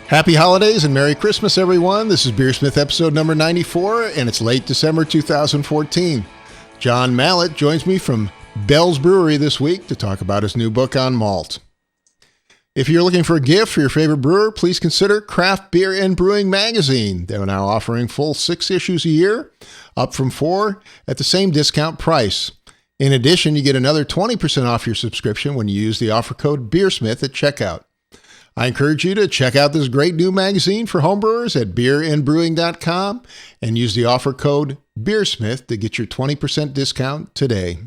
Happy holidays and Merry Christmas, everyone. This is BeerSmith episode number 94, and it's late December 2014. John Mallett joins me from Bell's Brewery this week to talk about his new book on malt. If you're looking for a gift for your favorite brewer, please consider Craft Beer and Brewing Magazine. They're now offering full 6 issues a year, up from 4 at the same discount price. In addition, you get another 20% off your subscription when you use the offer code BeerSmith at checkout. I encourage you to check out this great new magazine for homebrewers at beerandbrewing.com and use the offer code BeerSmith to get your 20% discount today.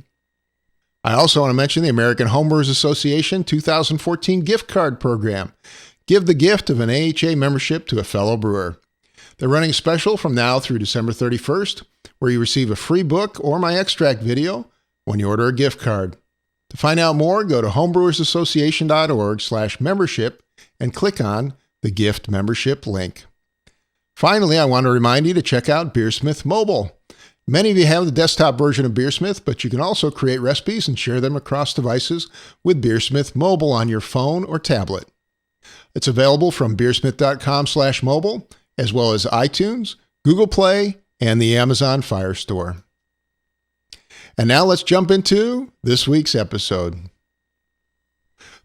I also want to mention the American Homebrewers Association 2014 gift card program. Give the gift of an AHA membership to a fellow brewer. They're running a special from now through December 31st, where you receive a free book or my extract video when you order a gift card. To find out more, go to homebrewersassociation.org/membership and click on the gift membership link. Finally, I want to remind you to check out BeerSmith Mobile. Many of you have the desktop version of BeerSmith, but you can also create recipes and share them across devices with BeerSmith Mobile on your phone or tablet. It's available from beersmith.com/mobile, as well as iTunes, Google Play, and the Amazon Fire Store. And now let's jump into this week's episode.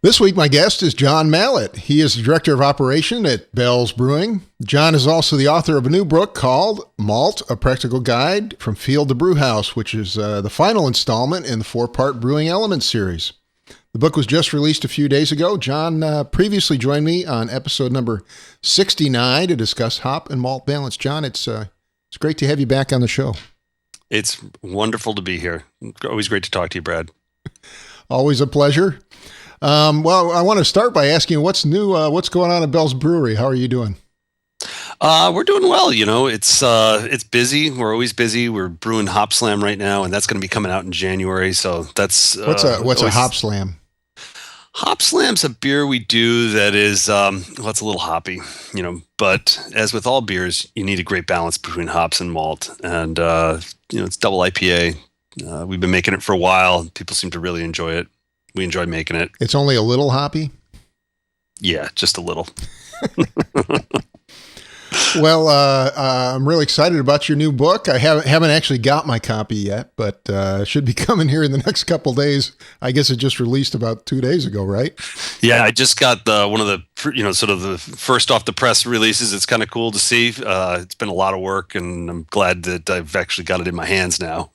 This week, my guest is John Mallett. He is the Director of Operation at Bell's Brewing. John is also the author of a new book called Malt, A Practical Guide from Field to Brewhouse, which is the final installment in the 4-part Brewing Element series. The book was just released a few days ago. John previously joined me on episode number 69 to discuss hop and malt balance. John, it's great to have you back on the show. It's wonderful to be here. Always great to talk to you, Brad. Always a pleasure. Well, I want to start by asking you what's new, what's going on at Bell's Brewery. How are you doing? We're doing well. You know, it's busy. We're always busy. We're brewing Hop Slam right now, and that's going to be coming out in January. So that's what's a Hop Slam? Hop Slam's a beer we do that is it's a little hoppy, you know. But as with all beers, you need a great balance between hops and malt, and it's double IPA. We've been making it for a while. People seem to really enjoy it. We enjoy making it. It's only a little hoppy? Yeah, just a little. Well, I'm really excited about your new book. I haven't actually got my copy yet, but should be coming here in the next couple of days. I guess it just released about 2 days ago, right? Yeah, I just got one of the sort of the first off the press releases. It's kind of cool to see. It's been a lot of work, and I'm glad that I've actually got it in my hands now.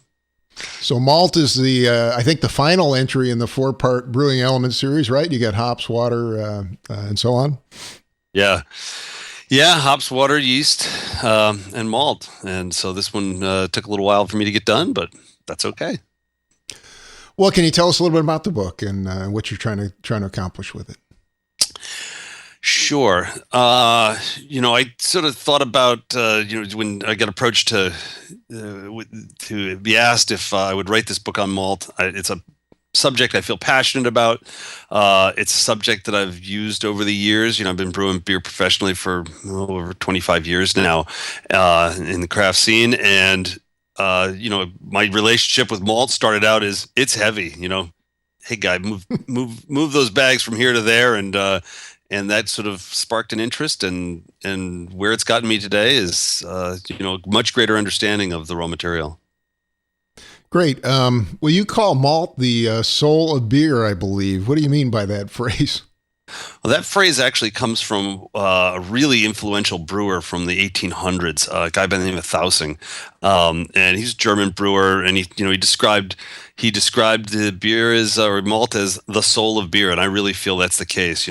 So Malt is I think the final entry in the 4-part Brewing Element series, right? You got hops, water, and so on. Yeah, hops, water, yeast, and malt. And so this one took a little while for me to get done, but that's okay. Well, can you tell us a little bit about the book and what you're trying to accomplish with it? Sure. I sort of thought about, when I got approached to be asked if I would write this book on malt. It's a subject I feel passionate about. It's a subject that I've used over the years. I've been brewing beer professionally for over 25 years now in the craft scene. And, my relationship with malt started out as it's heavy, hey guy, move those bags from here to there. And that sort of sparked an interest, and where it's gotten me today is, much greater understanding of the raw material. Great. Well, you call malt the soul of beer, I believe. What do you mean by that phrase? Well, that phrase actually comes from a really influential brewer from the 1800s, a guy by the name of Thausing, and he's a German brewer, and he described the beer or malt as the soul of beer, and I really feel that's the case.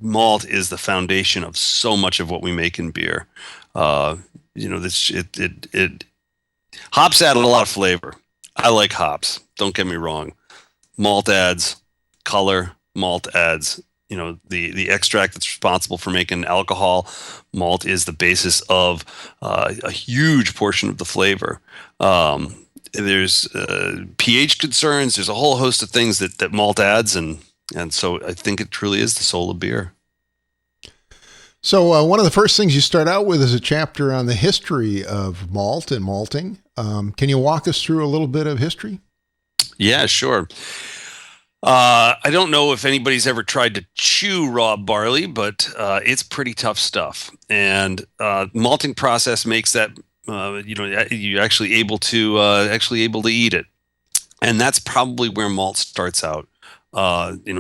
Malt is the foundation of so much of what we make in beer. Hops add a lot of flavor. I like hops. Don't get me wrong. Malt adds color. Malt adds, the extract that's responsible for making alcohol. Malt is the basis of a huge portion of the flavor. There's pH concerns. There's a whole host of things that malt adds, and so I think it truly is the soul of beer. So one of the first things you start out with is a chapter on the history of malt and malting. Can you walk us through a little bit of history? Yeah, sure. I don't know if anybody's ever tried to chew raw barley, but it's pretty tough stuff. And malting process makes that you're actually able to eat it, and that's probably where malt starts out.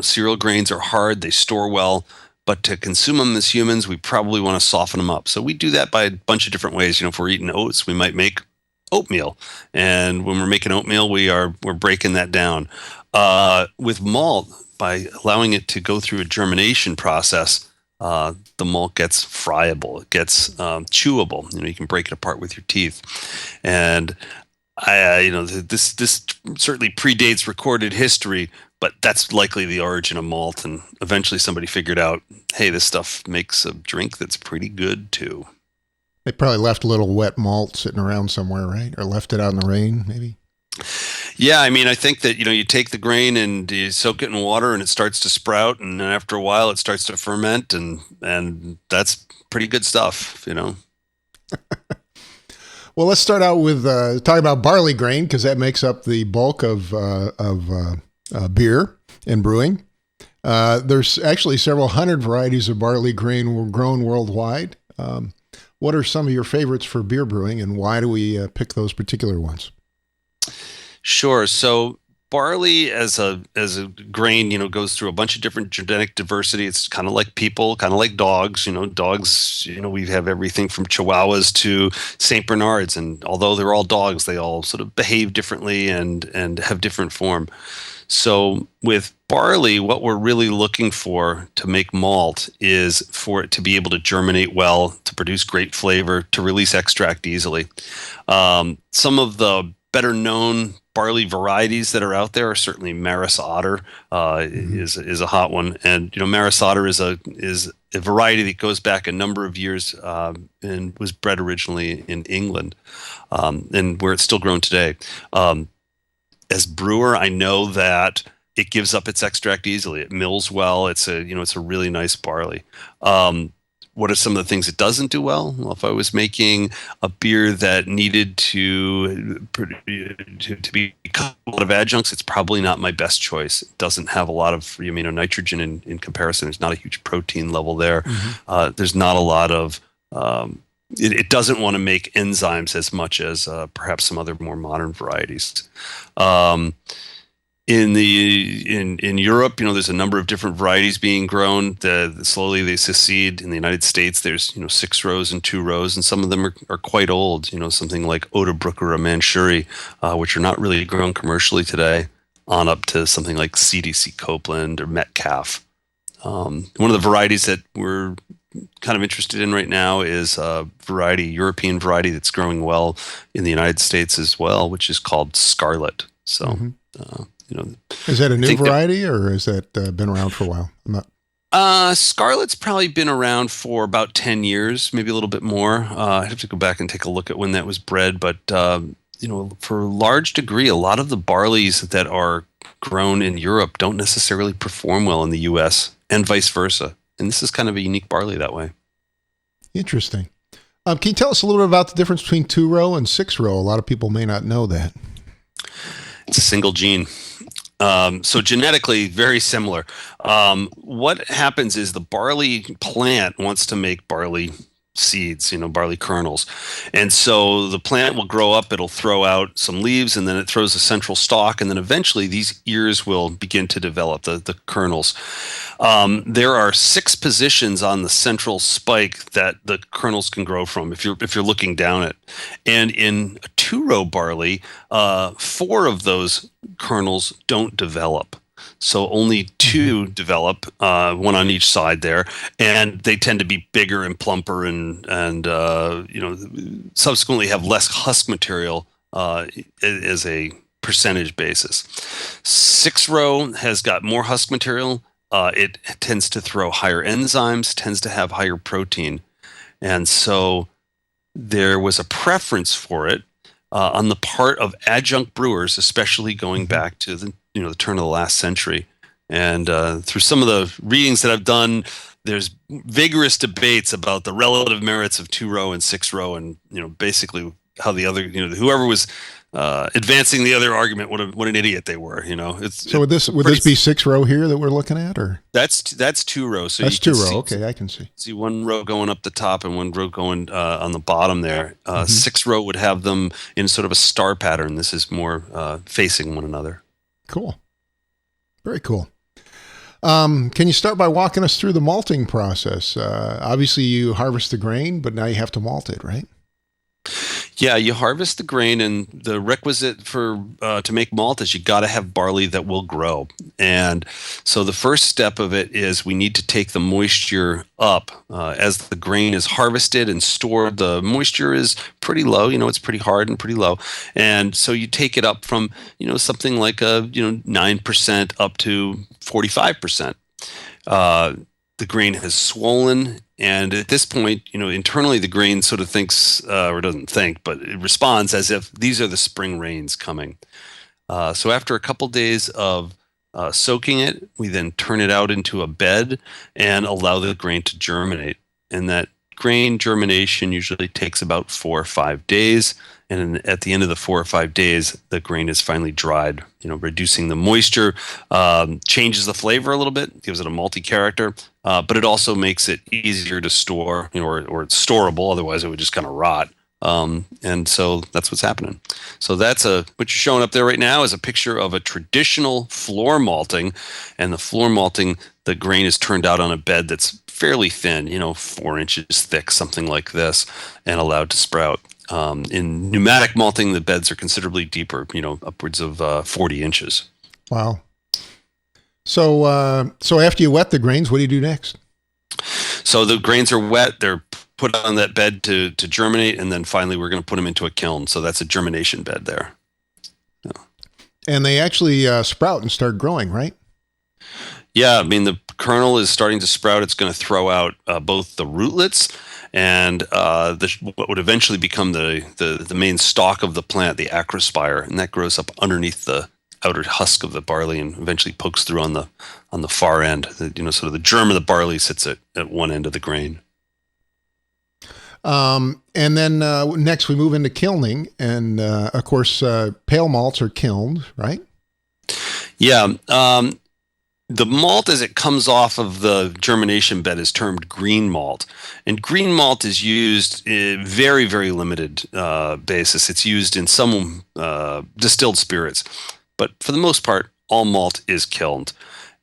Cereal grains are hard; they store well, but to consume them as humans, we probably want to soften them up. So we do that by a bunch of different ways. If we're eating oats, we might make oatmeal, and when we're making oatmeal, we're breaking that down. With malt, by allowing it to go through a germination process, the malt gets friable, it gets chewable. You can break it apart with your teeth, and this certainly predates recorded history, but that's likely the origin of malt. And eventually, somebody figured out, hey, this stuff makes a drink that's pretty good too. They probably left a little wet malt sitting around somewhere, right? Or left it out in the rain, maybe? Yeah, I mean, I think that you take the grain and you soak it in water, and it starts to sprout, and then after a while, it starts to ferment, and that's pretty good stuff. Well, let's start out with talking about barley grain, because that makes up the bulk of beer and brewing. There's actually several hundred varieties of barley grain grown worldwide. What are some of your favorites for beer brewing, and why do we pick those particular ones? Sure. So barley as a grain, goes through a bunch of different genetic diversity. It's kind of like people, kind of like dogs. Dogs, we have everything from Chihuahuas to Saint Bernards, and although they're all dogs, they all sort of behave differently and have different form. So with barley, what we're really looking for to make malt is for it to be able to germinate well, to produce great flavor, to release extract easily. Some of the better known barley varieties that are out there are certainly Maris Otter is a hot one, and Maris Otter is a variety that goes back a number of years and was bred originally in England, and where it's still grown today. As brewer, I know that it gives up its extract easily. It mills well. It's a really nice barley. What are some of the things it doesn't do well? Well, if I was making a beer that needed to be a lot of adjuncts, it's probably not my best choice. It doesn't have a lot of nitrogen in comparison. There's not a huge protein level there. Mm-hmm. There's not a lot of it doesn't want to make enzymes as much as perhaps some other more modern varieties. In Europe, there's a number of different varieties being grown. Slowly they succeed. In the United States, there's 6 rows and 2 rows, and some of them are quite old. Something like Oderbruck or a Manchuri, which are not really grown commercially today, on up to something like CDC Copeland or Metcalf. One of the varieties that we're kind of interested in right now is a European variety that's growing well in the United States as well, which is called Scarlet. So. Mm-hmm. Is that a new variety, or has that been around for a while? I'm not. Scarlet's probably been around for about 10 years, maybe a little bit more. I have to go back and take a look at when that was bred, but for a large degree, a lot of the barleys that are grown in Europe don't necessarily perform well in the U.S. and vice versa. And this is kind of a unique barley that way. Interesting. Can you tell us a little bit about the difference between 2-row and 6-row? A lot of people may not know that. It's a single gene. So genetically very similar. What happens is the barley plant wants to make barley seeds, barley kernels. And so the plant will grow up, it'll throw out some leaves, and then it throws a central stalk, and then eventually these ears will begin to develop, the kernels. There are 6 positions on the central spike that the kernels can grow from if you're looking down it. And in a 2-row barley, 4 of those kernels don't develop. So only 2 develop, one on each side there, and they tend to be bigger and plumper, and subsequently have less husk material as a percentage basis. 6-row has got more husk material. It tends to throw higher enzymes, tends to have higher protein, and so there was a preference for it on the part of adjunct brewers, especially going back to the turn of the last century. And through some of the readings that I've done, there's vigorous debates about the relative merits of 2-row and 6-row, and basically how the other whoever was advancing the other argument, what an idiot they were. So would this be 6-row here that we're looking at, or that's 2 rows? So that's 2-row. Okay, I can see 1 row going up the top and 1 row going on the bottom there. 6-row would have them in sort of a star pattern. This is more facing one another. Cool, very cool. Can you start by walking us through the malting process? Obviously, you harvest the grain, but now you have to malt it, right? Yeah, you harvest the grain, and the requisite for to make malt is you got to have barley that will grow. And so the first step of it is we need to take the moisture up. As the grain is harvested and stored, the moisture is pretty low. It's pretty hard and pretty low. And so you take it up from something like 9% up to 45%. The grain has swollen, and at this point, internally the grain sort of thinks, or doesn't think, but it responds as if these are the spring rains coming. So after a couple days of soaking it, we then turn it out into a bed and allow the grain to germinate. And that grain germination usually takes about 4 or 5 days. And at the end of the 4 or 5 days, the grain is finally dried, reducing the moisture, changes the flavor a little bit, gives it a malty character, but it also makes it easier to store, or it's storable. Otherwise, it would just kind of rot. And so that's what's happening. So what you're showing up there right now is a picture of a traditional floor malting. And the floor malting, the grain is turned out on a bed that's fairly thin, 4 inches thick, something like this, and allowed to sprout. In pneumatic malting, the beds are considerably deeper, upwards of 40 inches. Wow. So after you wet the grains, what do you do next? So the grains are wet. They're put on that bed to germinate, and then finally we're going to put them into a kiln. So that's a germination bed there. Yeah. And they actually sprout and start growing, right? Yeah, the kernel is starting to sprout. It's going to throw out both the rootlets and what would eventually become the main stalk of the plant, the acrospire, and that grows up underneath the outer husk of the barley and eventually pokes through on the far end. Sort of the germ of the barley sits at one end of the grain. And then next we move into kilning, and of course pale malts are kilned, right? Yeah. The malt as it comes off of the germination bed is termed green malt. And green malt is used in very, very limited basis. It's used in some distilled spirits. But for the most part, all malt is kilned.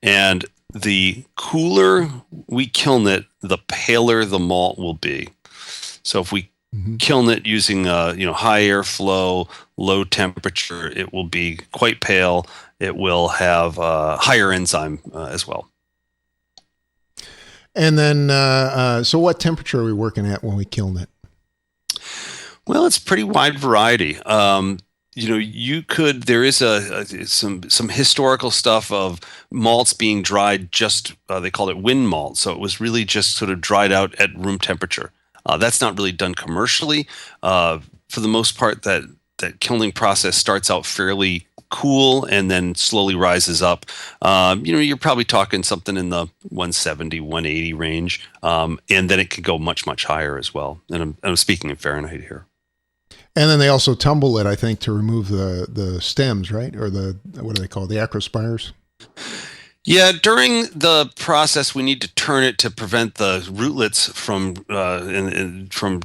And the cooler we kiln it, the paler the malt will be. So if we kiln it using high airflow, low temperature, it will be quite pale. It will have higher enzyme as well. And then, so what temperature are we working at when we kiln it? Well, it's pretty wide variety. There is some historical stuff of malts being dried just, they called it wind malt. So it was really just sort of dried out at room temperature. That's not really done commercially. For the most part, that kilning process starts out fairly cool and then slowly rises up. You're probably talking something in the 170, 180 range, and then it could go much, much higher as well. And I'm speaking in Fahrenheit here. And then they also tumble it, I think, to remove the stems, right? Or what do they call it? The acrospires? Yeah, during the process, we need to turn it to prevent the rootlets from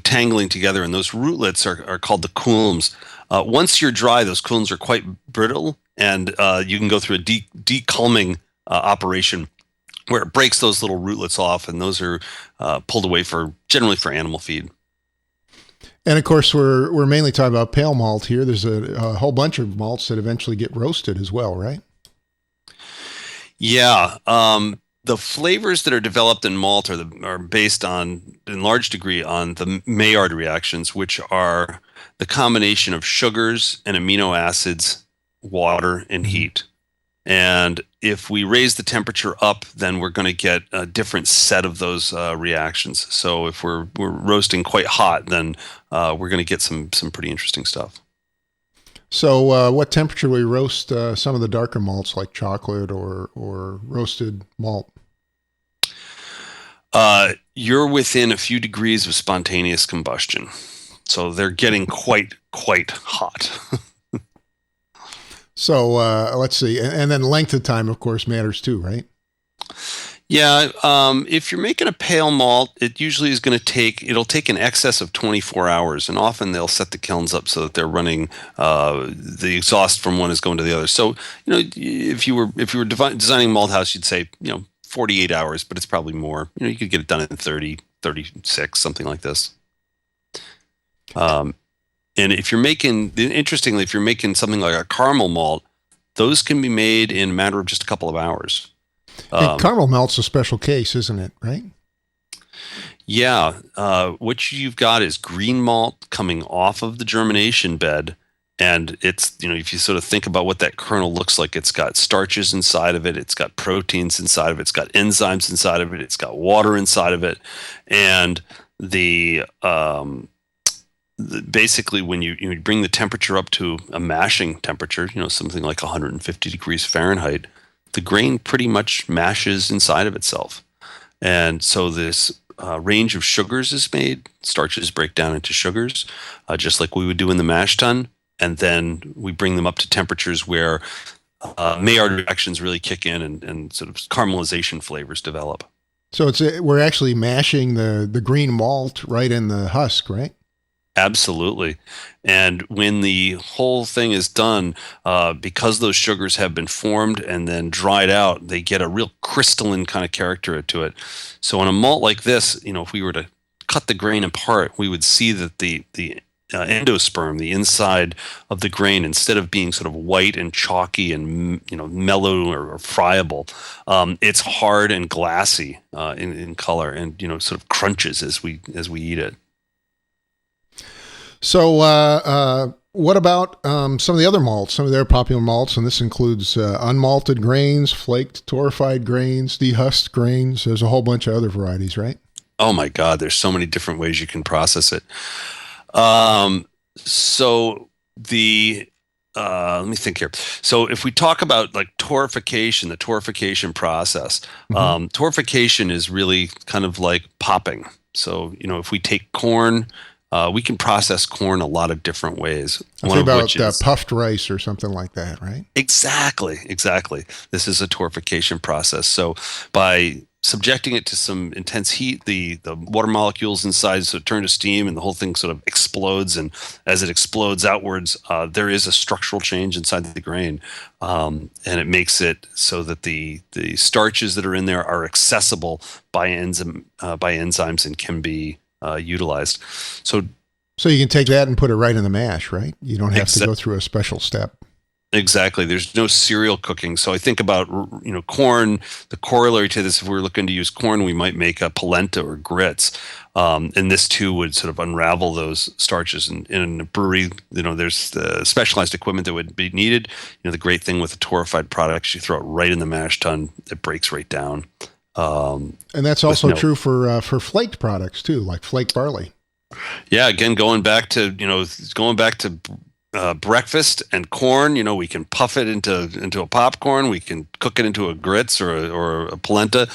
tangling together, and those rootlets are called the culms. Once you're dry, those culms are quite brittle, and you can go through a deculming operation where it breaks those little rootlets off, and those are pulled away generally for animal feed. And of course, we're mainly talking about pale malt here. There's a whole bunch of malts that eventually get roasted as well, right? Yeah. The flavors that are developed in malt are based in large degree on the Maillard reactions, which are the combination of sugars and amino acids, water, and heat. And if we raise the temperature up, then we're going to get a different set of those reactions. So if we're roasting quite hot, then we're going to get some pretty interesting stuff. So what temperature do we roast some of the darker malts like chocolate or roasted malt? You're within a few degrees of spontaneous combustion. So they're getting quite hot. So let's see. And then length of time, of course, matters too, right? Yeah, if you're making a pale malt, it usually is going to it'll take in excess of 24 hours, and often they'll set the kilns up so that they're running, the exhaust from one is going to the other. So, if you were designing malt house, you'd say, 48 hours, but it's probably more. You could get it done in 30, 36, something like this. And interestingly, if you're making something like a caramel malt, those can be made in a matter of just a couple of hours. And caramel malt's a special case, isn't it? Right? Yeah. What you've got is green malt coming off of the germination bed. And it's, if you sort of think about what that kernel looks like, it's got starches inside of it. It's got proteins inside of it. It's got enzymes inside of it. It's got water inside of it. And basically when you bring the temperature up to a mashing temperature, something like 150 degrees Fahrenheit, the grain pretty much mashes inside of itself. And so this range of sugars is made. Starches break down into sugars, just like we would do in the mash tun. And then we bring them up to temperatures where Maillard reactions really kick in and sort of caramelization flavors develop. So we're actually mashing the green malt right in the husk, right? Absolutely. And when the whole thing is done, because those sugars have been formed and then dried out, they get a real crystalline kind of character to it. So on a malt like this, if we were to cut the grain apart, we would see that the endosperm, the inside of the grain, instead of being sort of white and chalky and mellow or friable, it's hard and glassy in color, and sort of crunches as we eat it. So, what about some of the other malts, some of their popular malts? And this includes unmalted grains, flaked, torrefied grains, dehusked grains. There's a whole bunch of other varieties, right? Oh my God, there's so many different ways you can process it. So let me think here. So if we talk about like torrefication, the torrefication process, torrefication is really kind of like popping. So, if we take corn, we can process corn a lot of different ways. One about puffed rice or something like that, right? Exactly. This is a torrefication process. So by subjecting it to some intense heat, the water molecules inside sort of turn to steam, and the whole thing sort of explodes. And as it explodes outwards, there is a structural change inside the grain, and it makes it so that the starches that are in there are accessible by enzymes and can be utilized. So you can take that and put it right in the mash, right? You don't have to go through a special step. Exactly. There's no cereal cooking. So I think about, corn, the corollary to this, if we were looking to use corn, we might make a polenta or grits. And this too would sort of unravel those starches. And in a brewery, there's the specialized equipment that would be needed. The great thing with the torrefied products, you throw it right in the mash tun, it breaks right down. And that's also true for flaked products too, like flaked barley. Yeah, again, going back to breakfast and corn, we can puff it into a popcorn. We can cook it into a grits or a polenta,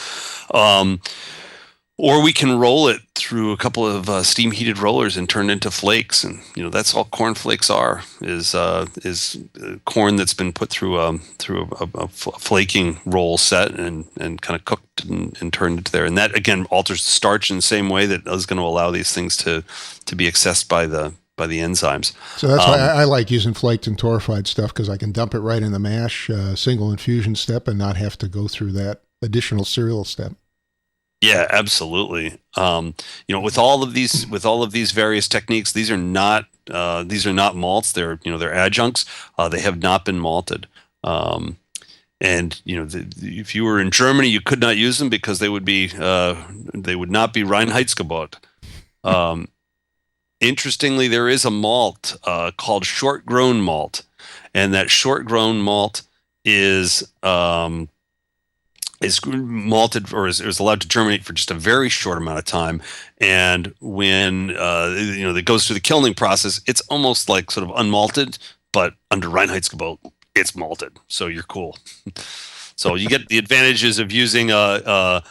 or we can roll it through a couple of steam heated rollers and turn it into flakes. And that's all corn flakes is corn that's been put through a flaking roll set and kind of cooked and turned into there. And that again alters the starch in the same way that is going to allow these things to be accessed by the enzymes. So that's why I like using flaked and torrefied stuff, because I can dump it right in the mash, single infusion step, and not have to go through that additional cereal step. Yeah, absolutely. With all of these various techniques, these are not malts. They're adjuncts. They have not been malted. If you were in Germany, you could not use them because they would not be Reinheitsgebot. Interestingly, there is a malt called short-grown malt, and that short-grown malt is malted or is allowed to germinate for just a very short amount of time. And when it goes through the kilning process, it's almost like sort of unmalted, but under Reinheitsgebot, it's malted. So you're cool. So you get the advantages of using an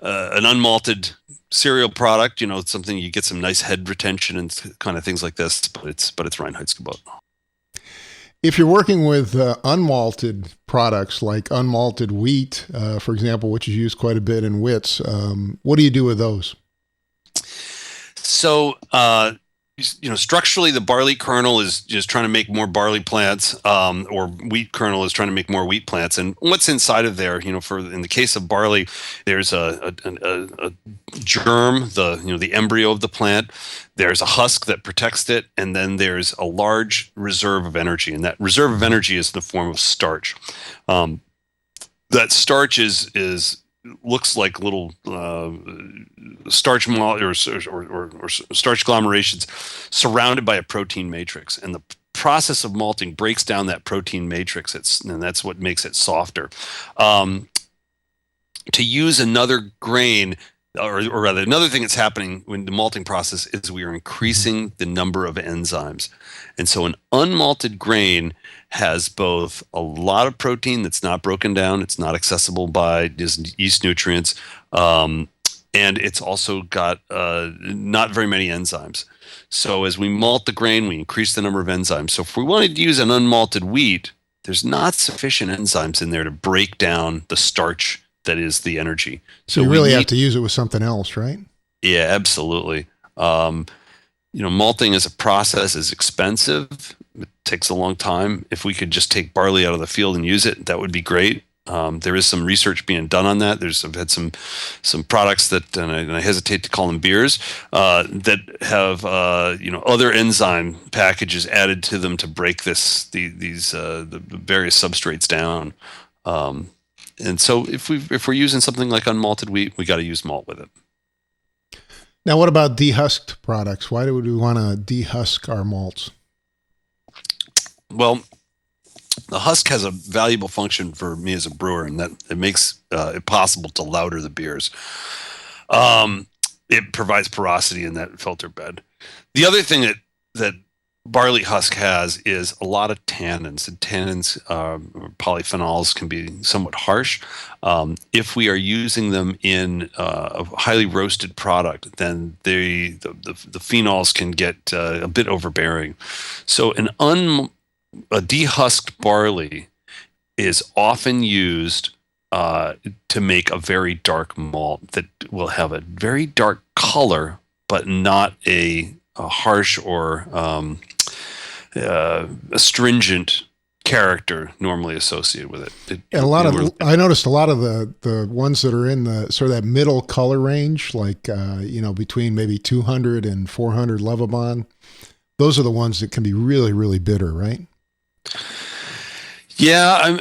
unmalted cereal product, something you get some nice head retention and kind of things like this, but it's Reinheitsgebot. If you're working with unmalted products like unmalted wheat, for example, which is used quite a bit in wits, what do you do with those? So, structurally, the barley kernel is just trying to make more barley plants, or wheat kernel is trying to make more wheat plants. And what's inside of there, for in the case of barley, there's a germ, the embryo of the plant. There's a husk that protects it, and then there's a large reserve of energy, and that reserve of energy is in the form of starch. That starch is looks like little starch or starch agglomerations surrounded by a protein matrix, and the process of malting breaks down that protein matrix. And that's what makes it softer. To use another grain, or rather, another thing that's happening when the malting process is we are increasing the number of enzymes, and so an unmalted grain has both a lot of protein that's not broken down, it's not accessible by just yeast nutrients, and it's also got not very many enzymes. So as we malt the grain, we increase the number of enzymes. So if we wanted to use an unmalted wheat, there's not sufficient enzymes in there to break down the starch that is the energy. So you really have to use it with something else, right? Yeah, absolutely. Malting as a process is expensive. It takes a long time. If we could just take barley out of the field and use it, that would be great. There is some research being done on that. I've had some products that, and I hesitate to call them beers, that have other enzyme packages added to them to break the various substrates down. And so if we're using something like unmalted wheat, we got to use malt with it. Now, what about dehusked products? Why do we want to dehusk our malts? Well, the husk has a valuable function for me as a brewer, and that it makes it possible to lauter the beers. It provides porosity in that filter bed. The other thing that barley husk has is a lot of tannins, and tannins, polyphenols, can be somewhat harsh. If we are using them in a highly roasted product, then the phenols can get a bit overbearing. So a dehusked barley is often used to make a very dark malt that will have a very dark color, but not a harsh or astringent character normally associated with it. I noticed a lot of the ones that are in the sort of that middle color range, like between maybe 200 and 400 Levabon. Those are the ones that can be really, really bitter, right? Yeah, I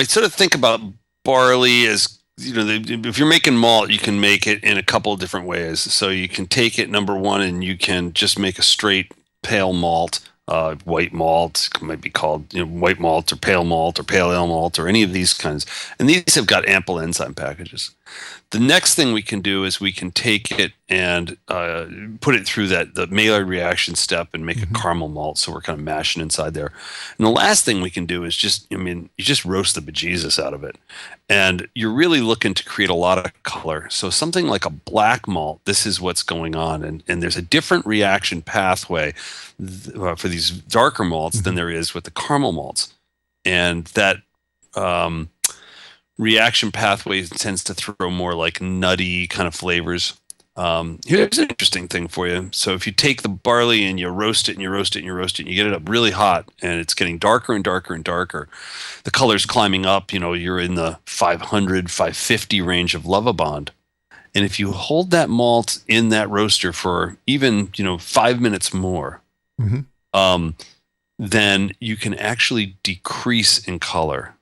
sort of think about barley as, if you're making malt, you can make it in a couple of different ways. So you can take it, number one, and you can just make a straight pale malt, white malt. It might be called white malt or pale ale malt or any of these kinds. And these have got ample enzyme packages. The next thing we can do is we can take it and put it through the Maillard reaction step and make a caramel malt. So we're kind of mashing inside there. And the last thing we can do is you just roast the bejesus out of it. And you're really looking to create a lot of color. So something like a black malt, this is what's going on. And there's a different reaction pathway for these darker malts than there is with the caramel malts. And that reaction pathway tends to throw more like nutty kind of flavors. Here's an interesting thing for you. So if you take the barley and you roast it and you roast it and you roast it and you get it up really hot and it's getting darker and darker and darker, the color's climbing up, you're in the 500, 550 range of Levabond. And if you hold that malt in that roaster for even, 5 minutes more, then you can actually decrease in color.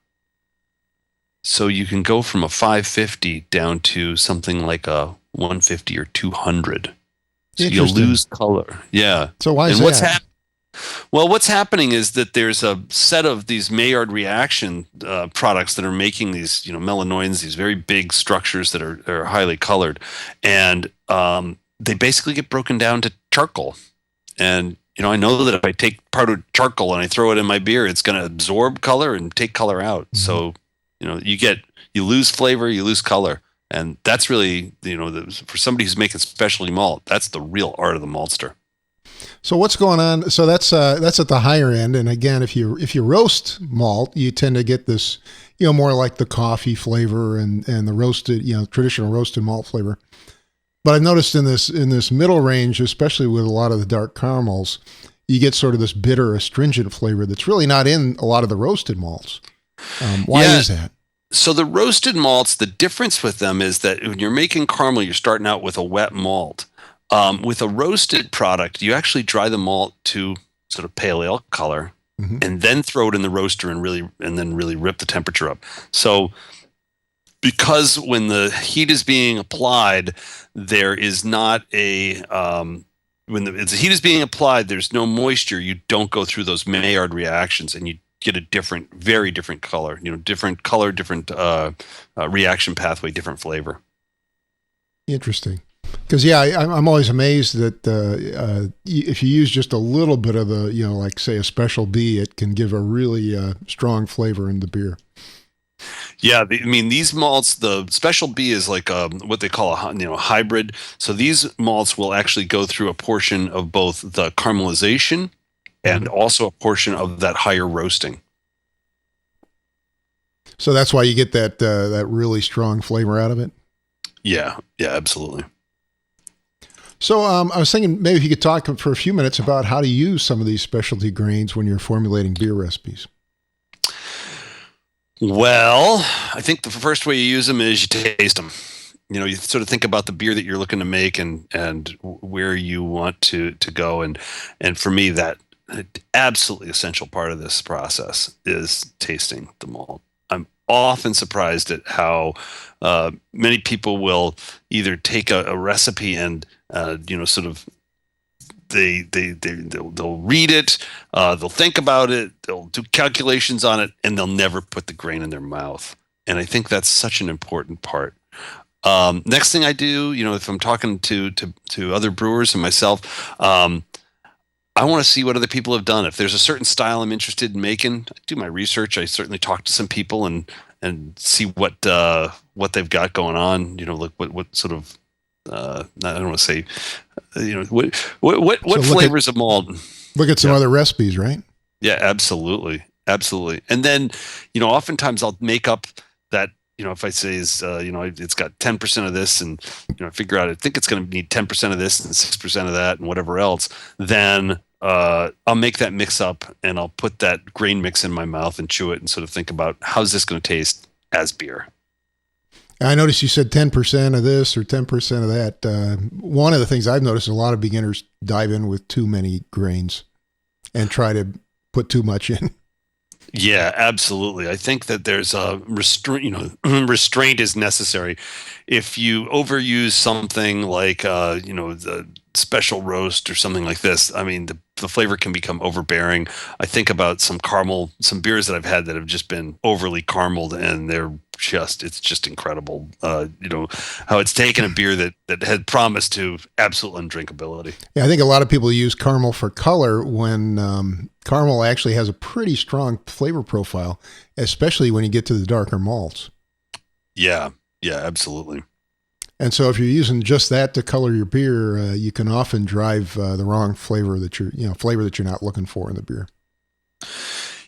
So you can go from a 550 down to something like a 150 or 200. So you'll lose color. Yeah. So why is that? What's happening is that there's a set of these Maillard reaction products that are making these, melanoidins, these very big structures that are highly colored, and they basically get broken down to charcoal. And I know that if I take part of charcoal and I throw it in my beer, it's going to absorb color and take color out. So you lose flavor, you lose color. And that's really, for somebody who's making specialty malt, that's the real art of the maltster. So what's going on? So that's at the higher end. And again, if you roast malt, you tend to get this, more like the coffee flavor and the roasted, traditional roasted malt flavor. But I've noticed in this middle range, especially with a lot of the dark caramels, you get sort of this bitter, astringent flavor that's really not in a lot of the roasted malts. Why is that? So the roasted malts, the difference with them is that when you're making caramel, you're starting out with a wet malt. With a roasted product, you actually dry the malt to sort of pale ale color, and then throw it in the roaster and then really rip the temperature up. So because when the heat is being applied, there is not a when the heat is being applied, there's no moisture. You don't go through those Maillard reactions, and you get a very different color. Different color, different reaction pathway, different flavor. Interesting. Because I'm always amazed that if you use just a little bit of the, like say a special B, it can give a really strong flavor in the beer. Yeah, these malts, the special B is like what they call a hybrid. So these malts will actually go through a portion of both the caramelization and also a portion of that higher roasting. So that's why you get that really strong flavor out of it. Yeah, absolutely. So I was thinking maybe if you could talk for a few minutes about how to use some of these specialty grains when you're formulating beer recipes. Well, I think the first way you use them is you taste them. You sort of think about the beer that you're looking to make and where you want to go. And for me, that absolutely essential part of this process is tasting the malt. I'm often surprised at how many people will either take a recipe and sort of they'll read it, they'll think about it, they'll do calculations on it, and they'll never put the grain in their mouth. And I think that's such an important part. Next thing I do, if I'm talking to other brewers and myself, I want to see what other people have done. If there's a certain style I'm interested in making, I do my research. I certainly talk to some people and see what they've got going on. Look what sort of I don't want to say, what flavors of malt. Look at some other recipes, right? Yeah, absolutely. And then, oftentimes I'll make up that. If I say it's got 10% of this, and I figure out I think it's going to need 10% of this and 6% of that and whatever else, then I'll make that mix up and I'll put that grain mix in my mouth and chew it and sort of think about how's this going to taste as beer. I noticed you said 10% of this or 10% of that. One of the things I've noticed is a lot of beginners dive in with too many grains and try to put too much in. Yeah, absolutely. I think that there's a restraint is necessary. If you overuse something like, the special roast or something like this, the flavor can become overbearing. I think about some beers that I've had that have just been overly carameled, and it's just incredible. How it's taken a beer that had promised to absolute undrinkability. Yeah, I think a lot of people use caramel for color when caramel actually has a pretty strong flavor profile, especially when you get to the darker malts. Yeah, absolutely. And so if you're using just that to color your beer, you can often drive the wrong flavor that you're not looking for in the beer.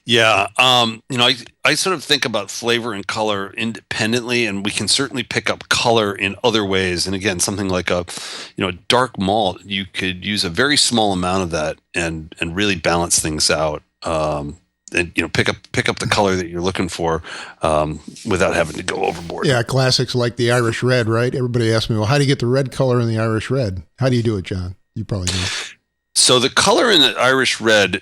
Yeah. I sort of think about flavor and color independently, and we can certainly pick up color in other ways. And again, something like a dark malt, you could use a very small amount of that and really balance things out. And pick up the color that you're looking for without having to go overboard. Yeah, classics like the Irish Red, right? Everybody asks me, well, how do you get the red color in the Irish Red? How do you do it, John? You probably know. So the color in the Irish Red,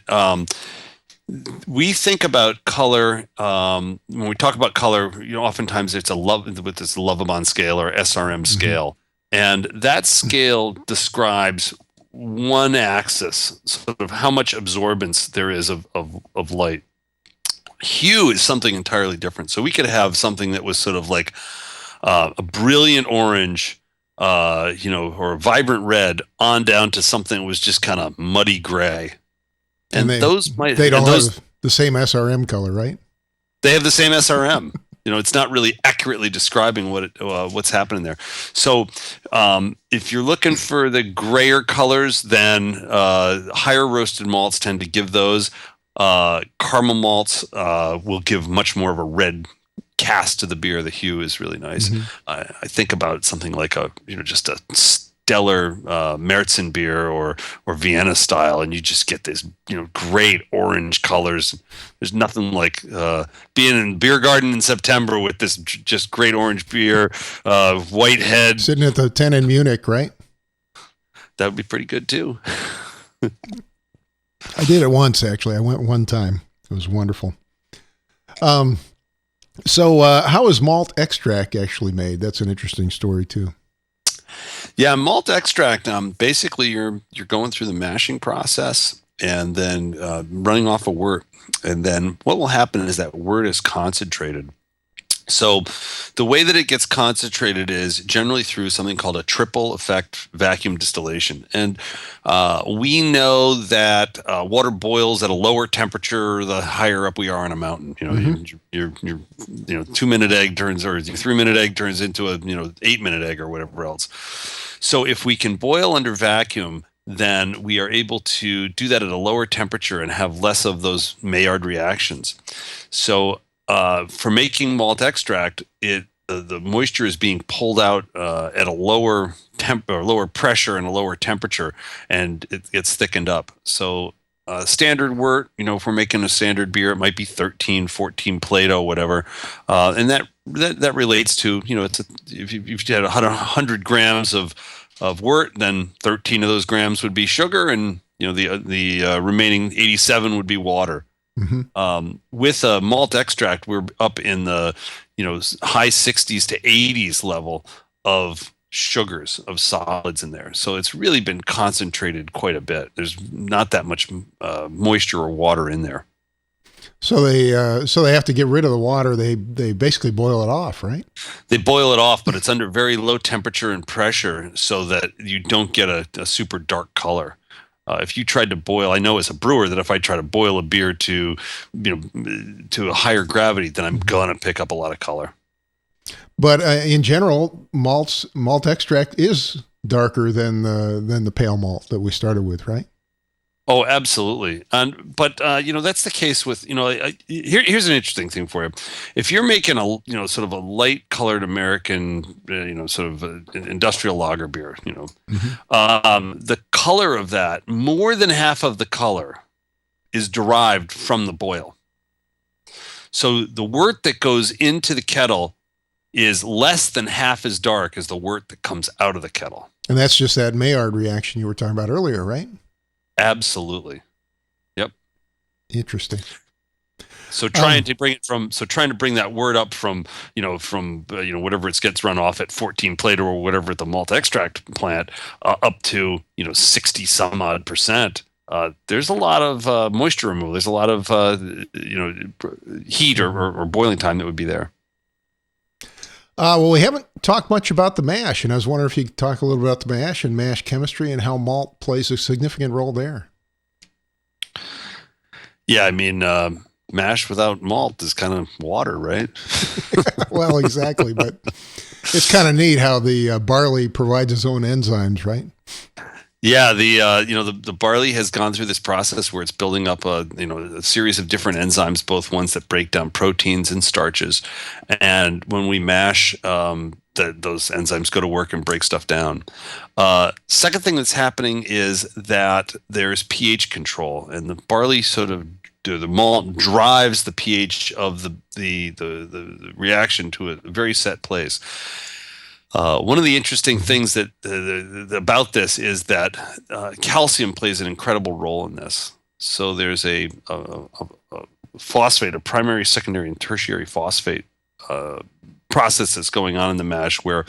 we think about color when we talk about color. Oftentimes it's with this Lovibond scale or SRM scale, and that scale describes one axis, sort of how much absorbance there is of light. Hue is something entirely different. So we could have something that was sort of like a brilliant orange, or a vibrant red, on down to something that was just kind of muddy gray. And they don't have the same SRM color, right? They have the same SRM. it's not really accurately describing what's happening there. So if you're looking for the grayer colors, then higher roasted malts tend to give those. Caramel malts will give much more of a red cast to the beer. The hue is really nice. Mm-hmm. I think about something like just a stellar Märzen beer or Vienna style, and you just get this great orange colors. There's nothing like being in beer garden in September with this just great orange beer, white head. Sitting at the 10 in Munich, right? That would be pretty good too. I did it once, actually. I went one time. It was wonderful. So how is malt extract actually made? That's an interesting story too. Yeah, malt extract. Basically, you're going through the mashing process and then running off a wort, and then what will happen is that wort is concentrated. So the way that it gets concentrated is generally through something called a triple effect vacuum distillation. And we know that water boils at a lower temperature the higher up we are on a mountain. Your 2-minute egg turns, or your 3-minute egg turns into a 8-minute egg or whatever else. So if we can boil under vacuum, then we are able to do that at a lower temperature and have less of those Maillard reactions. So for making malt extract, the moisture is being pulled out at a lower lower pressure and a lower temperature, and it gets thickened up. So standard wort, if we're making a standard beer, it might be 13, 14 Plato, whatever, and that relates to if you had 100 grams of wort, then 13 of those grams would be sugar, and the remaining 87 would be water. Mm-hmm. With a malt extract, we're up in the high 60s to 80s level of sugars, of solids in there. So it's really been concentrated quite a bit. There's not that much moisture or water in there. So they have to get rid of the water. They basically boil it off, right? They boil it off, but it's under very low temperature and pressure so that you don't get a super dark color. If you tried to boil, I know as a brewer that if I try to boil a beer to a higher gravity, then I'm gonna pick up a lot of color. But in general, malt extract is darker than the pale malt that we started with, right? Oh, absolutely. But that's the case with, here's an interesting thing for you. If you're making a, sort of a light colored American, sort of industrial lager beer, the color of that, more than half of the color is derived from the boil. So the wort that goes into the kettle is less than half as dark as the wort that comes out of the kettle. And that's just that Maillard reaction you were talking about earlier, right? Absolutely. Yep. Interesting. So trying to bring that wort up from whatever it gets run off at 14 Plato or whatever at the malt extract plant up to 60 some odd percent. There's a lot of moisture removal. There's a lot of heat or boiling time that would be there. Well, we haven't talked much about the mash, and I was wondering if you could talk a little bit about the mash and mash chemistry and how malt plays a significant role there. Yeah, I mean, mash without malt is kind of water, right? Well, exactly, but it's kind of neat how the barley provides its own enzymes, right? Yeah, the barley has gone through this process where it's building up a series of different enzymes, both ones that break down proteins and starches, and when we mash, those enzymes go to work and break stuff down. Second thing that's happening is that there's pH control, and the barley the malt drives the pH of the reaction to a very set place. One of the interesting things that about this is that calcium plays an incredible role in this. So there's a phosphate, a primary, secondary, and tertiary phosphate process that's going on in the mash where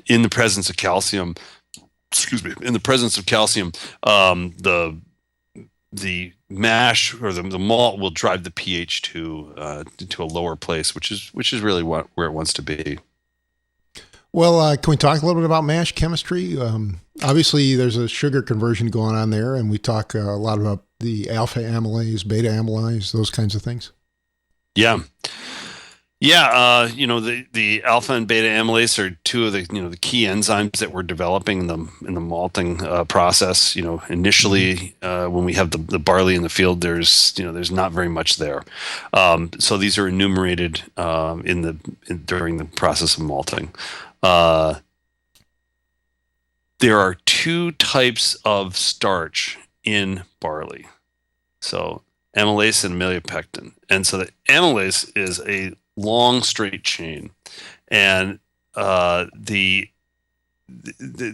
in the presence of calcium, the mash or the malt will drive the pH to a lower place, which is really where it wants to be. Well, can we talk a little bit about mash chemistry? Obviously, there's a sugar conversion going on there, and we talk a lot about the alpha amylase, beta amylase, those kinds of things. Yeah. Yeah, the alpha and beta amylase are two of the key enzymes that we're developing in the malting process. Hmm. Initially, when we have the barley in the field, there's not very much there. So these are enumerated during the process of malting. Uh, there are two types of starch in barley. So amylase and amylopectin. And so the amylase is a long straight chain, and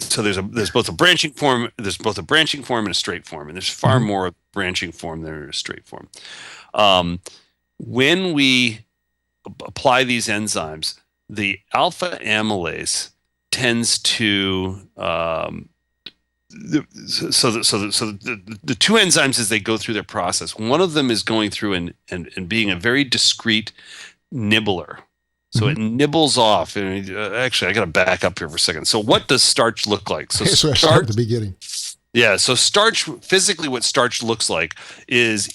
so there's both a branching form, and a straight form, and there's far Hmm. more branching form than a straight form. Um, when we apply these enzymes, the alpha amylase tends to the two enzymes, as they go through their process, one of them is going through and being a very discrete nibbler. So Hmm. it nibbles off. And actually, I got to back up here for a second. So what does starch look like? So So I start at starch, the beginning. yeah. So starch, physically, what starch looks like is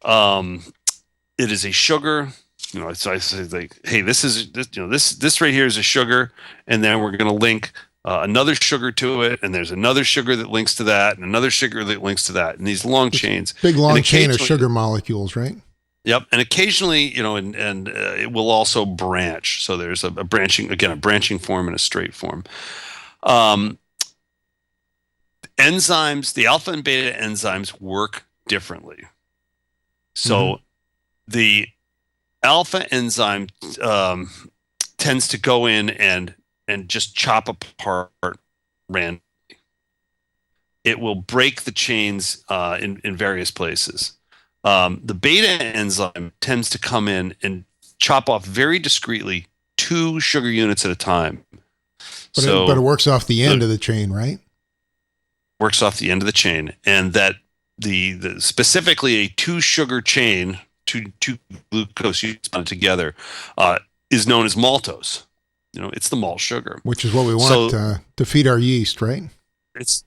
um, it is a sugar. So I say like, hey, this right here is a sugar, and then we're going to link another sugar to it, and there's another sugar that links to that, and another sugar that links to that, and these long This chains, big and long chain of occasionally, sugar molecules, right? yep, and occasionally, and it will also branch. So there's a branching form and a straight form. Um, Enzymes, the alpha and beta enzymes work differently. Hmm. So the alpha enzyme um, tends to go in and just chop apart randomly. It will break the chains in various places. The beta enzyme tends to come in and chop off very discreetly 2 sugar units at a time. But it So works off the the end of the chain, right? works off the end of the chain, and that the specifically a 2 sugar chain, two glucose units bonded together, is known as maltose. It's the malt sugar. Which is what we want So to feed our yeast, right? it's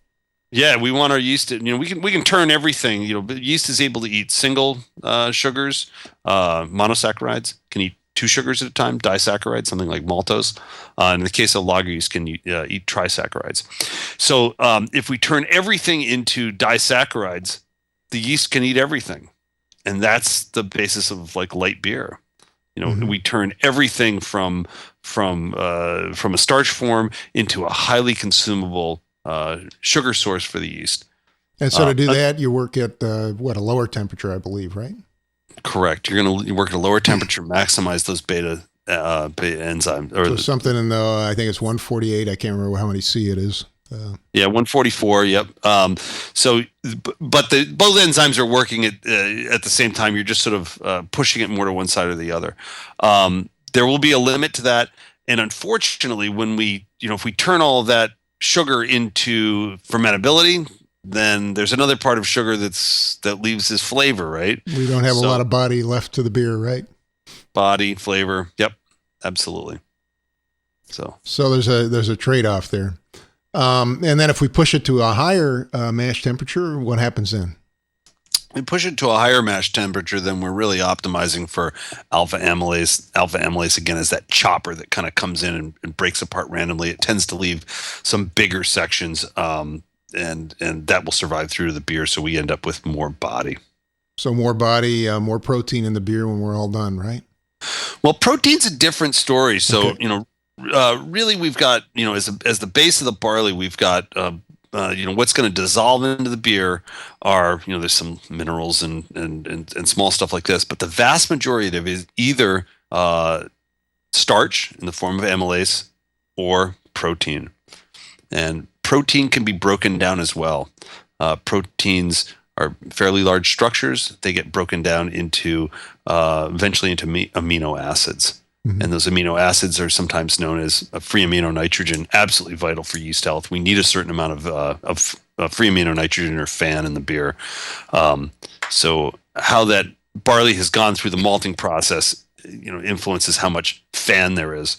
yeah, we want our yeast to, we can turn everything. But yeast is able to eat single sugars, monosaccharides, can eat 2 sugars at a time, disaccharides, something like maltose. In the case of lager yeast, can eat trisaccharides. So if we turn everything into disaccharides, the yeast can eat everything, and that's the basis of like light beer. Hmm. We turn everything from a starch form into a highly consumable sugar source for the yeast. And so Uh, to do uh, that, you work at a lower temperature, I believe, right? Correct. You're going to work at a lower temperature, maximize those beta enzymes, So something in the I think it's 148. I can't remember how many C it is. yeah, 144. Yep. So, but both enzymes are working at the same time. You're just sort of pushing it more to one side or the other. There will be a limit to that, and unfortunately, if we turn all of that sugar into fermentability, then there's another part of sugar that leaves this flavor, right? We don't have a lot So, of body left to the beer, right? body flavor. Yep, absolutely. So. So there's a trade off there. And then if we push it to a higher mash temperature, what happens then? We push it to a higher mash temperature, then we're really optimizing for alpha amylase. Alpha amylase, again, is that chopper that kind of comes in and breaks apart randomly. It tends to leave some bigger sections, and that will survive through to the beer. So we end up with more body. So more body, more protein in the beer when we're all done, right? Well, protein's a different story. So, Okay. really, we've got, as the base of the barley, we've got, what's going to dissolve into the beer are, there's some minerals and small stuff like this, but the vast majority of it is either starch in the form of amylase or protein. And protein can be broken down as well. Proteins are fairly large structures. They get broken down into eventually into amino acids. Mm-hmm. And those amino acids are sometimes known as free amino nitrogen, absolutely vital for yeast health. We need a certain amount of free amino nitrogen or FAN in the beer. Um, so how that barley has gone through the malting process, influences how much FAN there is.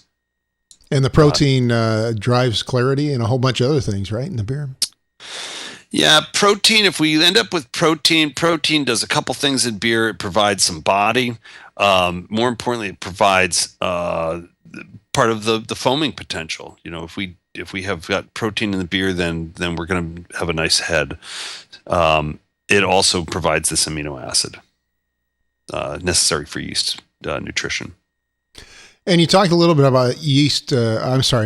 And the Uh, protein drives clarity and a whole bunch of other things, right, in the beer. Yeah, protein. If we end up with protein, protein does a couple things in beer. It provides some body. More importantly, it provides part of the foaming potential. If we have got protein in the beer, then we're going to have a nice head. It also provides this amino acid necessary for yeast nutrition. And you talked a little bit about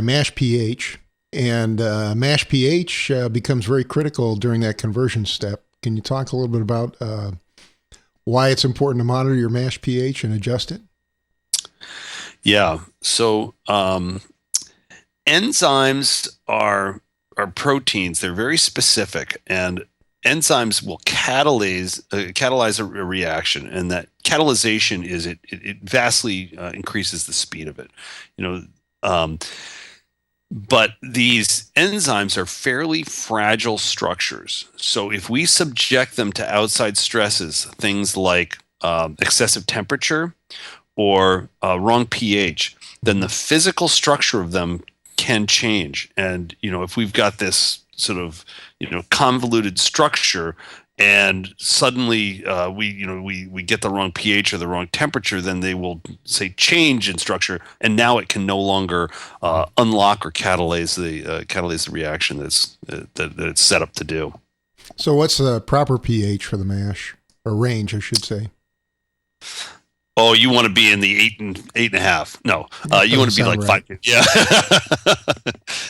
mash pH. And mash pH becomes very critical during that conversion step. Can you talk a little bit about why it's important to monitor your mash pH and adjust it? Yeah. So enzymes are proteins. They're very specific, and enzymes will catalyze a reaction, and that catalyzation it vastly increases the speed of it. But these enzymes are fairly fragile structures. So if we subject them to outside stresses, things like excessive temperature or wrong pH, then the physical structure of them can change. And, if we've got this sort of, convoluted structure, and suddenly we get the wrong pH or the wrong temperature, then they will say change in structure, and now it can no longer unlock or catalyze the reaction that it's set up to do. So what's the proper pH for the mash, or range, I should say? Oh, you want to be in the 8.5? No, you want to be like right. 5. Yeah,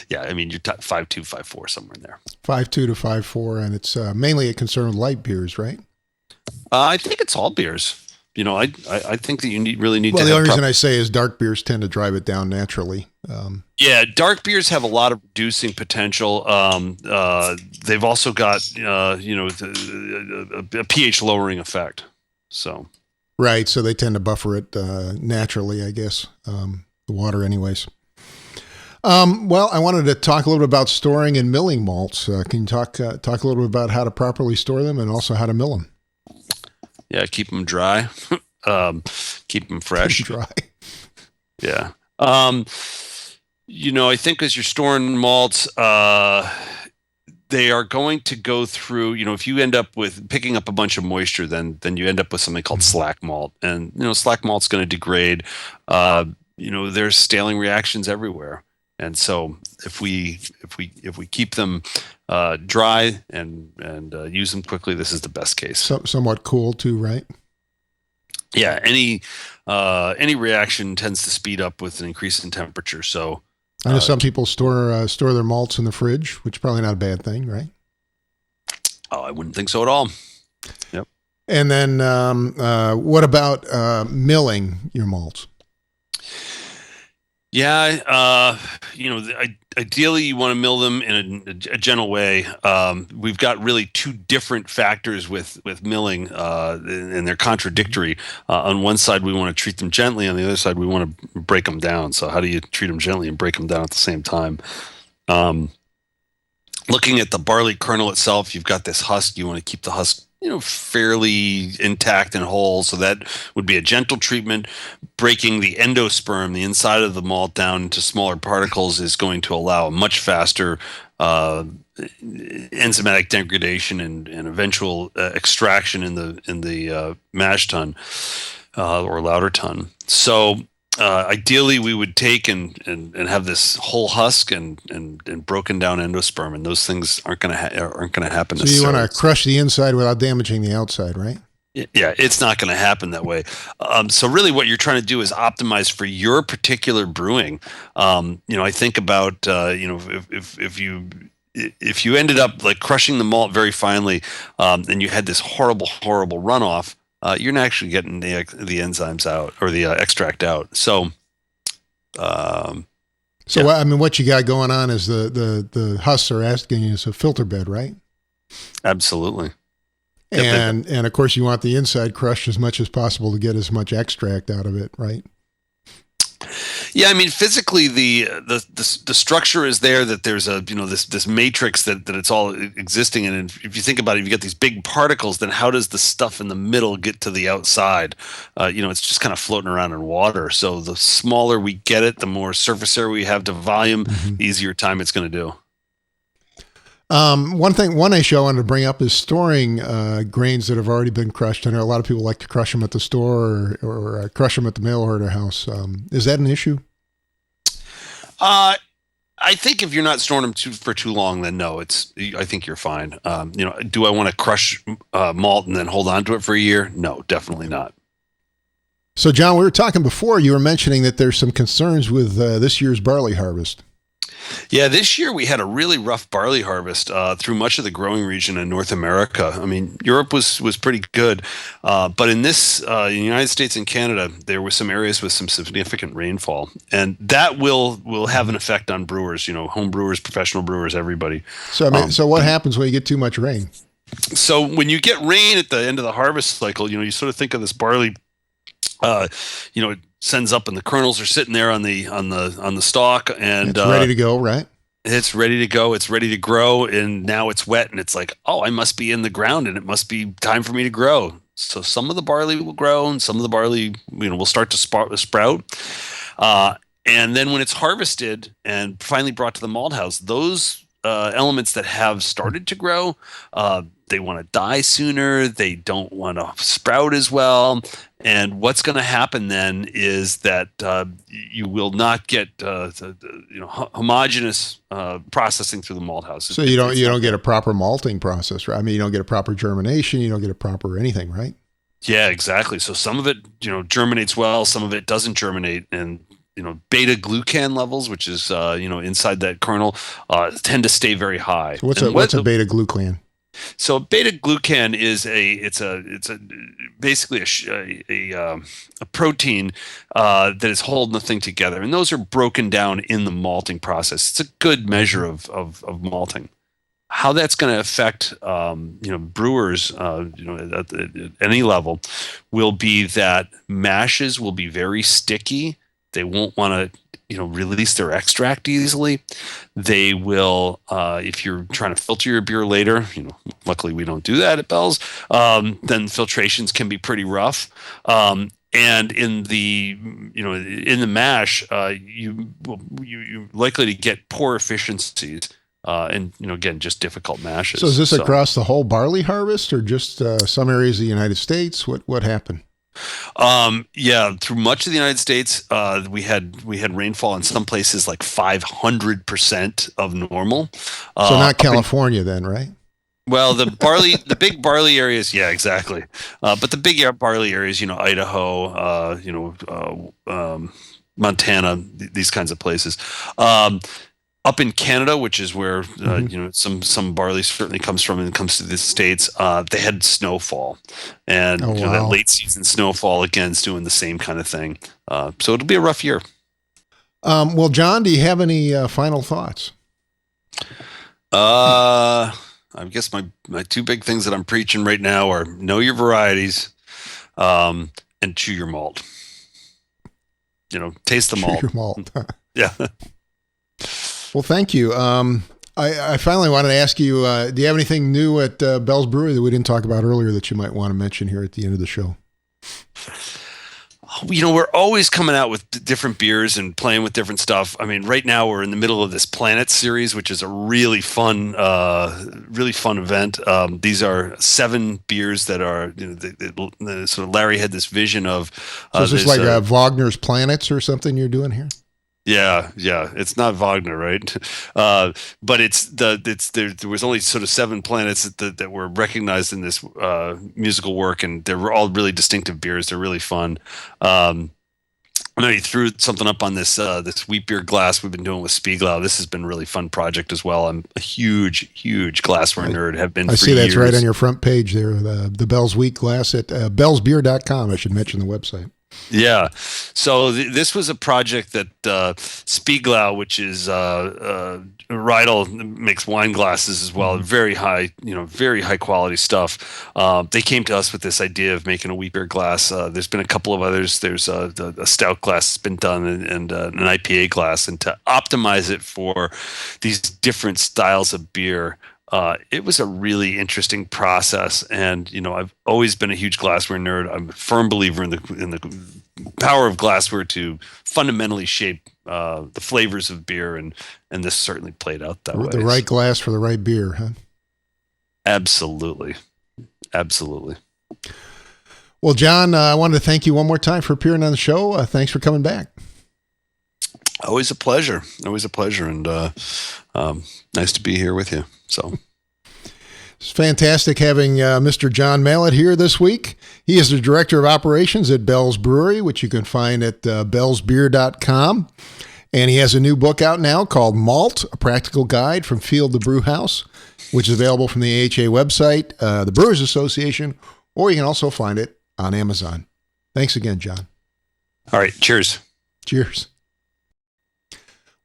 yeah. I mean, you're 5.2, 5.4, somewhere in there. 5.2 to 5.4, and it's mainly a concern with light beers, right? I think it's all beers. I think that you really need. Well, the only reason I say is dark beers tend to drive it down naturally. Yeah, dark beers have a lot of reducing potential. They've also got a pH lowering effect. So. Right, so they tend to buffer it naturally, I guess, the water anyways. Well, I wanted to talk a little bit about storing and milling malts. Can you talk a little bit about how to properly store them and also how to mill them? Yeah, keep them dry, keep them fresh. Keep them dry. Yeah. I think as you're storing malts, they are going to go through, if you end up with picking up a bunch of moisture, then you end up with something called slack malt. And, slack malt's going to degrade. There's staling reactions everywhere. And so if we keep them dry and use them quickly, this is the best case. Somewhat cool too, right? Yeah. Any reaction tends to speed up with an increase in temperature. So, I know some people store their malts in the fridge, which is probably not a bad thing, right? Oh, I wouldn't think so at all. Yep. And then what about milling your malts? Yeah, ideally you want to mill them in a gentle way. We've got really two different factors with milling, and they're contradictory. On one side, we want to treat them gently. On the other side, we want to break them down. So how do you treat them gently and break them down at the same time? Looking at the barley kernel itself, you've got this husk. You want to keep the husk fairly intact and whole. So that would be a gentle treatment. Breaking the endosperm, the inside of the malt, down into smaller particles is going to allow a much faster enzymatic degradation and eventual extraction in the mash tun or lauter tun. So ideally, we would take and have this whole husk and broken down endosperm, and those things aren't going to happen. So you want to crush the inside without damaging the outside, right? Yeah, it's not going to happen that way. So really, what you're trying to do is optimize for your particular brewing. I think about if you ended up like crushing the malt very finely, and you had this horrible runoff. You're not actually getting the enzymes out or the extract out. So, what you got going on is the husks are asking you is a filter bed, right? Absolutely. And of course, you want the inside crushed as much as possible to get as much extract out of it, right? Yeah, I mean, physically, the structure is there. That there's this matrix that it's all existing in. And if you think about it, if you get these big particles, then how does the stuff in the middle get to the outside? It's just kind of floating around in water. So the smaller we get it, the more surface area we have to volume, the easier time it's going to do. One issue I wanted to bring up is storing grains that have already been crushed. I know a lot of people like to crush them at the store or crush them at the mail order house. Is that an issue? I think if you're not storing them for too long, then no, I think you're fine. Do I want to crush malt and then hold on to it for a year? No, definitely not. So, John, we were talking before. You were mentioning that there's some concerns with this year's barley harvest. Yeah, this year we had a really rough barley harvest through much of the growing region in North America. I mean, Europe was pretty good, but in the United States and Canada, there were some areas with some significant rainfall, and that will have an effect on brewers. Home brewers, professional brewers, everybody. So, so what happens when you get too much rain? So when you get rain at the end of the harvest cycle, you sort of think of this barley. It sends up and the kernels are sitting there on the stalk and it's ready to go, right? It's ready to go. It's ready to grow, and now it's wet, and it's like, oh, I must be in the ground, and it must be time for me to grow. So some of the barley will grow, and some of the barley, will start to sprout. And then when it's harvested and finally brought to the malt house, those elements that have started to grow, they want to die sooner. They don't want to sprout as well. And what's going to happen then is that you will not get homogeneous processing through the malt house. So you don't get a proper malting process, right? I mean, you don't get a proper germination. You don't get a proper anything, right? Yeah, exactly. So some of it, germinates well. Some of it doesn't germinate, and beta glucan levels, which is inside that kernel, tend to stay very high. So what's a beta glucan? So beta glucan is basically a protein that is holding the thing together, and those are broken down in the malting process. It's a good measure of malting. How that's going to affect brewers at any level will be that mashes will be very sticky. They won't want to release their extract easily. They will, if you're trying to filter your beer later, luckily we don't do that at Bell's, then filtrations can be pretty rough. And in the mash, you're likely to get poor efficiencies. And again, just difficult mashes. So is this across the whole barley harvest, or just some areas of the United States? What happened? Yeah, through much of the United States, we had rainfall in some places like 500% of normal. So not California then, right? Well, the big barley areas, yeah, exactly. But the big barley areas, Idaho, Montana, these kinds of places. Up in Canada, which is where some barley certainly comes from, and it comes to the States, they had snowfall, and that late season snowfall again is doing the same kind of thing. So it'll be a rough year. Well, John, do you have any final thoughts? I guess my two big things that I'm preaching right now are know your varieties, and chew your malt. Taste the malt. Chew your malt. Yeah. Well, thank you. I finally wanted to ask you, do you have anything new at Bell's Brewery that we didn't talk about earlier that you might want to mention here at the end of the show? We're always coming out with different beers and playing with different stuff. I mean, right now we're in the middle of this Planet series, which is a really fun event. These are 7 beers that are, sort of Larry had this vision of. So is this like Wagner's Planets or something you're doing here? Yeah. It's not Wagner, right? But there was only sort of 7 planets that were recognized in this musical work, and they were all really distinctive beers. They're really fun. I know you threw something up on this wheat beer glass we've been doing with Spieglau. This has been a really fun project as well. I'm a huge glassware nerd. Have been. I see that's right on your front page there. The Bell's wheat glass at bellsbeer.com. I should mention the website. Yeah. So this was a project that Spieglau, which is Riedel, makes wine glasses as well. Very high quality stuff. They came to us with this idea of making a wheat beer glass. There's been a couple of others. There's a stout glass that's been done, and an IPA glass. And to optimize it for these different styles of beer, it was a really interesting process, and I've always been a huge glassware nerd. I'm a firm believer in the power of glassware to fundamentally shape the flavors of beer, and this certainly played out that way. The right glass for the right beer, huh? Absolutely. Well, John, I wanted to thank you one more time for appearing on the show. Thanks for coming back. Always a pleasure. And nice to be here with you. So it's fantastic having Mr. John Mallett here this week. He is the Director of Operations at Bell's Brewery, which you can find at bellsbeer.com. And he has a new book out now called Malt, A Practical Guide from Field to Brewhouse, which is available from the AHA website, the Brewers Association, or you can also find it on Amazon. Thanks again, John. All right. Cheers. Cheers.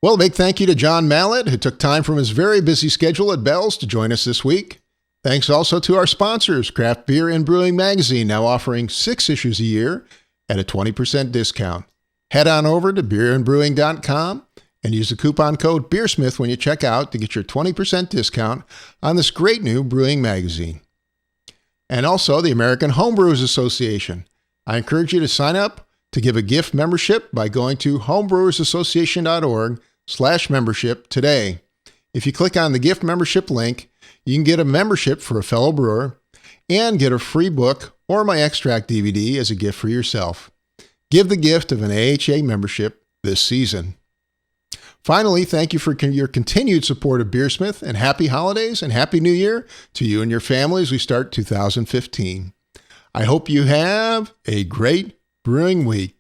Well, a big thank you to John Mallett, who took time from his very busy schedule at Bell's to join us this week. Thanks also to our sponsors, Craft Beer and Brewing Magazine, now offering 6 issues a year at a 20% discount. Head on over to beerandbrewing.com and use the coupon code BeerSmith when you check out to get your 20% discount on this great new brewing magazine. And also the American Homebrewers Association. I encourage you to sign up to give a gift membership by going to homebrewersassociation.org/membership today. If you click on the gift membership link, you can get a membership for a fellow brewer and get a free book or my extract DVD as a gift for yourself. Give the gift of an AHA membership this season. Finally, thank you for your continued support of BeerSmith, and happy holidays and happy new year to you and your family as we start 2015. I hope you have a great brewing week.